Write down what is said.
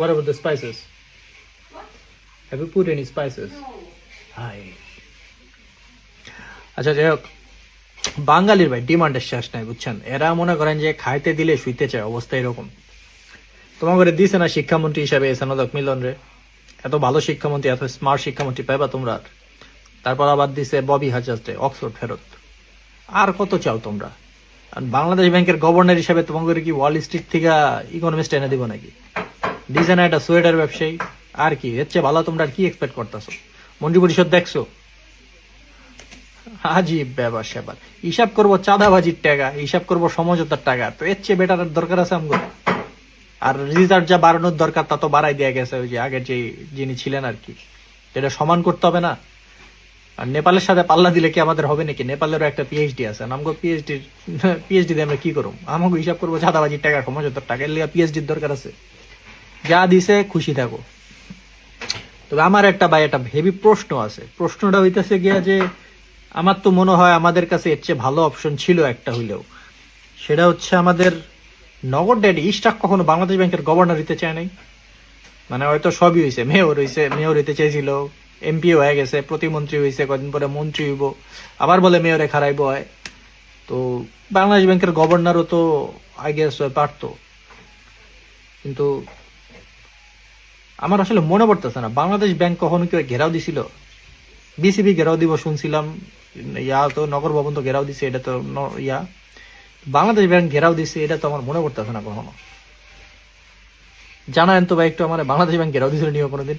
What about the spices? Have you put any spices? Hi. আচ্ছা যাই হোক, বাঙালির ভাই ডিমান্ডের শেষ নাই বুঝছেন। এরা মনে করেন যে খাইতে দিলে শুইতে চায়, অবস্থা এরকম। তোমার করে দিছে না শিক্ষামন্ত্রী হিসাবে এসানদক মিলন রে, এত ভালো শিক্ষামন্ত্রী, এত স্মার্ট শিক্ষামন্ত্রী পাইবা তোমরা। তারপর আবার দিছে ববি হাজাজরে অক্সফোর্ড ফেরত। আর কত চাও তোমরা? আর বাংলাদেশ ব্যাংকের গভর্নর হিসাবে তোমাদের কি ওয়াল স্ট্রিট থেকে ইকোনমিস্ট এনে দিব নাকি? দিছে না একটা সোয়েটার ব্যবসায়ী, আর কি এর চেয়ে ভালো তোমরা আর কি এক্সপেক্ট করতেছো? মন্ত্রী পরিষদ দেখছো, আজীব ব্যাপার স্যাপার। হিসাব করবো চাঁদাবাজির টাকা, হিসাব করবো সমঝোতার টাকা, তো এর চেয়ে বেটার দরকার আছে আমগুলো? আর রিজার্ভ যা বাড়ানোর দরকার তা তো বাড়াই দেওয়া গেছে, ওই যে আগের যে যিনি ছিলেন আর কি। এটা সমান করতে হবে না? আর নেপালের সাথে পাল্লা দিলে কি আমাদের হবে নাকি? নেপালেরও একটা পিএইচডি আছে, আমাকে পিএইচডি দিয়ে আমরা কি করবো? আমাকে হিসাব করবো চাঁদাবাজির টাকা, সমঝোতার টাকা, এর লিগে পিএইচডির দরকার আছে? যা দিছে খুশি থাকো। তবে আমার একটা ভাই একটা হেভি প্রশ্ন আছে। প্রশ্নটা হইতেছে গিয়া যে আমার তো মনে হয় আমাদের কাছে এর চেয়ে ভালো অপশন ছিল একটা হইলেও। সেটা হচ্ছে আমাদের নগর ড্যাডি ইস্টাক কখনো বাংলাদেশ ব্যাংকের গভর্নর হইতে চায় নাই। মানে হয়তো সবই হয়েছে, মেয়র হইতে চাইছিল, এমপি হয়ে গেছে, প্রতিমন্ত্রী হয়েছে, কদিন পরে মন্ত্রী হইব, আবার বলে মেয়রে খারাইব হয়। তো বাংলাদেশ ব্যাংকের গভর্নরও তো আই গেস পারতো। কিন্তু আমার আসলে মনে পড়তেছে না বাংলাদেশ ব্যাংক কখনো কেউ ঘেরাও দিছিল। বিসিবি ঘেরাও দিব শুনছিলাম, ইয়া তো নগর ভবন তো ঘেরাও দিছে, এটা তো ইয়া। বাংলাদেশ ব্যাংক ঘেরাও দিছে এটা তো আমার মনে পড়তেছে না কখনো। জানায়েন তো ভাই একটু আমার, বাংলাদেশ ব্যাংক ঘেরাও দিছিল নিয়ে কোনোদিন?